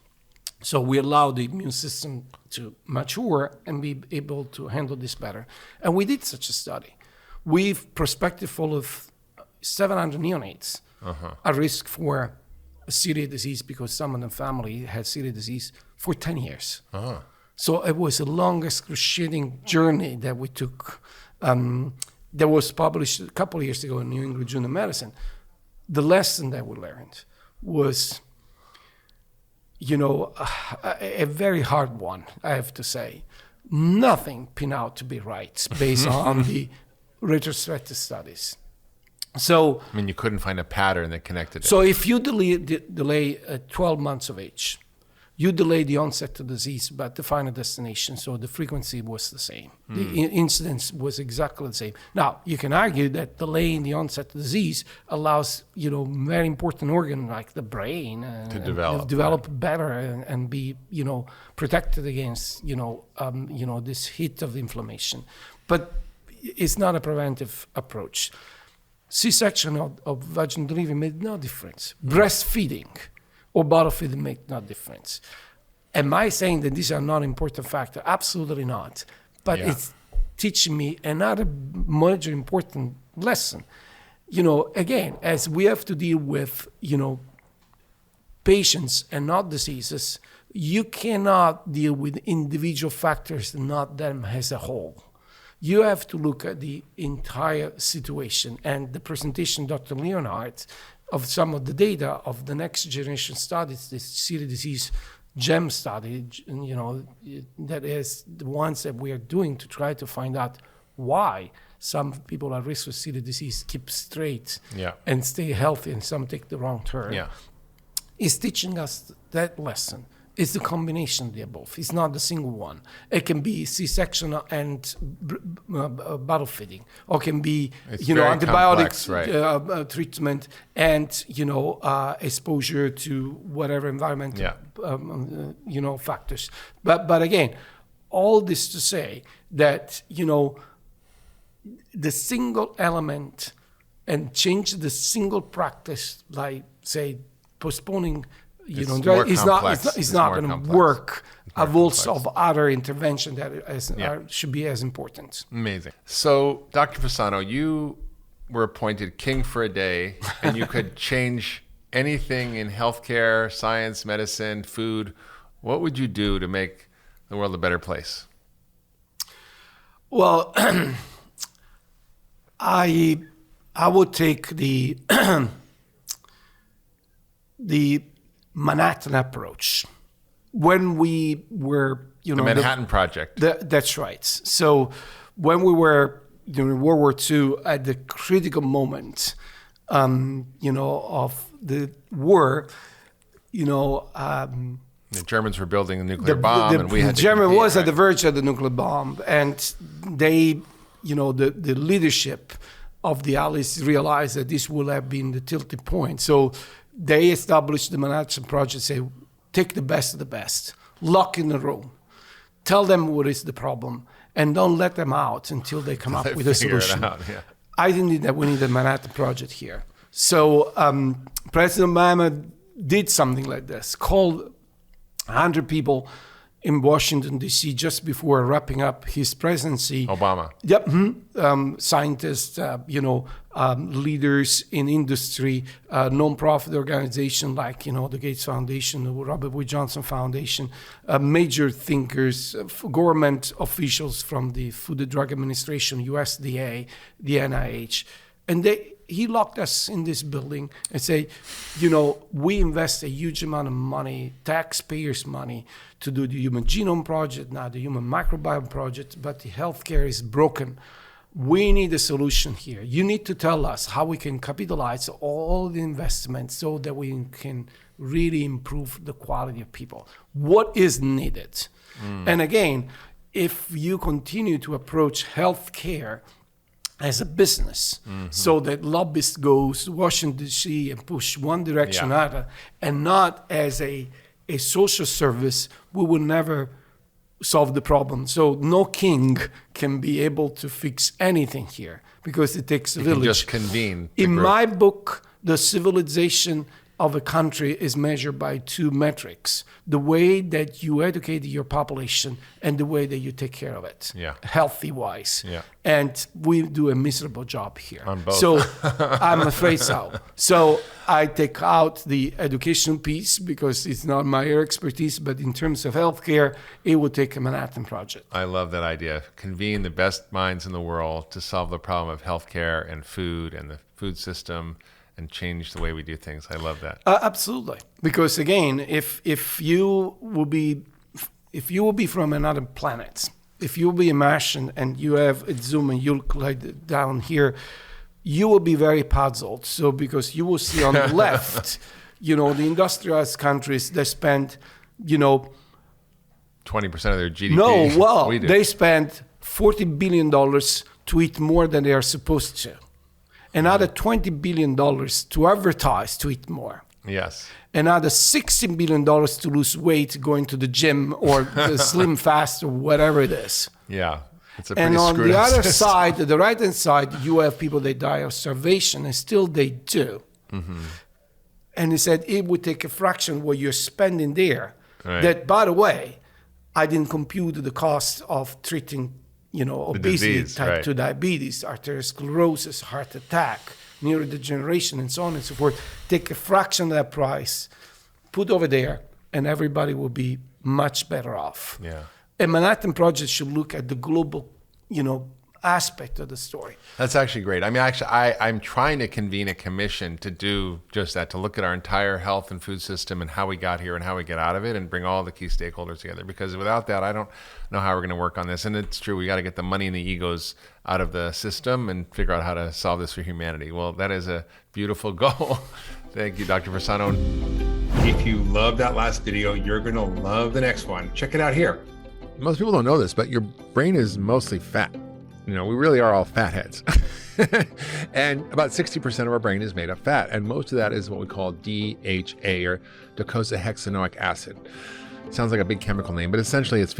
So we allow the immune system to mature and be able to handle this better. And we did such a study. We've prospectively followed 700 neonates at risk for celiac disease because some of the family had celiac disease for 10 years. So it was the longest excruciating journey that we took. that was published a couple of years ago in New England Journal of Medicine. The lesson that we learned was, a very hard one, I have to say. Nothing pin out to be right based on the retrospective studies. So, I mean, you couldn't find a pattern that connected it. So if you delay 12 months of age, you delay the onset of disease, but the final destination, so the frequency was the same. The incidence was exactly the same. Now, you can argue that delaying the onset of disease allows, very important organ like the brain to develop better and be, protected against, this hit of inflammation. But it's not a preventive approach. C-section of vaginal delivery made no difference. Breastfeeding or bottle feeding make no difference. Am I saying that these are not important factors? Absolutely not. But it's teaching me another major important lesson. Again, as we have to deal with, patients and not diseases, you cannot deal with individual factors, not them as a whole. You have to look at the entire situation. And the presentation, Dr. Leonhardt, of some of the data of the next generation studies, this celiac disease GEM study, that is the ones that we are doing to try to find out why some people at risk of celiac disease keep straight and stay healthy and some take the wrong turn. Is teaching us that lesson. It's the combination of the above. It's not the single one. It can be C-section and bottle feeding, or can be antibiotics treatment and exposure to whatever environmental factors. But again, all this to say that the single element and change the single practice, like say postponing. It's not going to work. A host of other intervention that should be as important. Amazing. So, Dr. Fasano, you were appointed king for a day, and you could change anything in healthcare, science, medicine, food. What would you do to make the world a better place? Well, I would take the Manhattan approach. When we were, the Manhattan Project. That's right. So when we were during World War II at the critical moment, of the war, the Germans were building a nuclear bomb, and we had the German was at the verge of the nuclear bomb, and they, the leadership of the Allies realized that this would have been the tilting point. So they established the Manhattan Project, say, take the best of the best, lock in the room, tell them what is the problem, and don't let them out until they come up with a solution. I think that we need the Manhattan Project here. So President Obama did something like this, called 100 people in Washington, D.C. just before wrapping up his presidency. Obama. Yep. Scientists, leaders in industry, non-profit organization like, the Gates Foundation, the Robert Wood Johnson Foundation, major thinkers, government officials from the Food and Drug Administration, USDA, the NIH. And he locked us in this building and say, we invest a huge amount of money, taxpayers' money, to do the Human Genome Project, now the Human Microbiome Project, but the healthcare is broken. We need a solution here. You need to tell us how we can capitalize all the investments so that we can really improve the quality of people. What is needed? And again, if you continue to approach healthcare as a business, so that lobbyists go to Washington, D.C. and push one direction or another, and not as a social service, we will never solve the problem. So no king can be able to fix anything here because it takes a village. Just convene. In my book, The Civilization of a country is measured by two metrics: the way that you educate your population and the way that you take care of it, healthy wise. Yeah. And we do a miserable job here. On both. So I'm afraid so. So I take out the education piece because it's not my expertise, but in terms of healthcare, it would take a Manhattan Project. I love that idea. Convene the best minds in the world to solve the problem of healthcare and food and the food system and change the way we do things. I love that. Absolutely. Because again, if you will be from another planet, if you will be a Martian and you have a Zoom and you look like down here, you will be very puzzled. So because you will see on the left, the industrialized countries that spend, 20% of their GDP. No, well, they spend $40 billion to eat more than they are supposed to. Another $20 billion to advertise to eat more. Yes. Another $60 billion to lose weight going to the gym or the Slim Fast or whatever it is. Yeah. It's a pretty and on screwed the up other system. side, the right-hand side, you have people that die of starvation, and still they do. Mm-hmm. And he said it would take a fraction of what you're spending there. Right. That, by the way, I didn't compute the cost of treating obesity, disease, type 2 diabetes, arteriosclerosis, heart attack, neurodegeneration, and so on and so forth. Take a fraction of that price, put over there, and everybody will be much better off. Yeah. A Manhattan Project should look at the global, aspect of the story. That's actually great. I mean, I'm trying to convene a commission to do just that, to look at our entire health and food system and how we got here and how we get out of it and bring all the key stakeholders together. Because without that, I don't know how we're going to work on this. And it's true, we got to get the money and the egos out of the system and figure out how to solve this for humanity. Well, that is a beautiful goal. Thank you, Dr. Fasano. If you love that last video, you're going to love the next one. Check it out here. Most people don't know this, but your brain is mostly fat. We really are all fatheads. And about 60% of our brain is made of fat. And most of that is what we call DHA, or docosahexaenoic acid. Sounds like a big chemical name, but essentially it's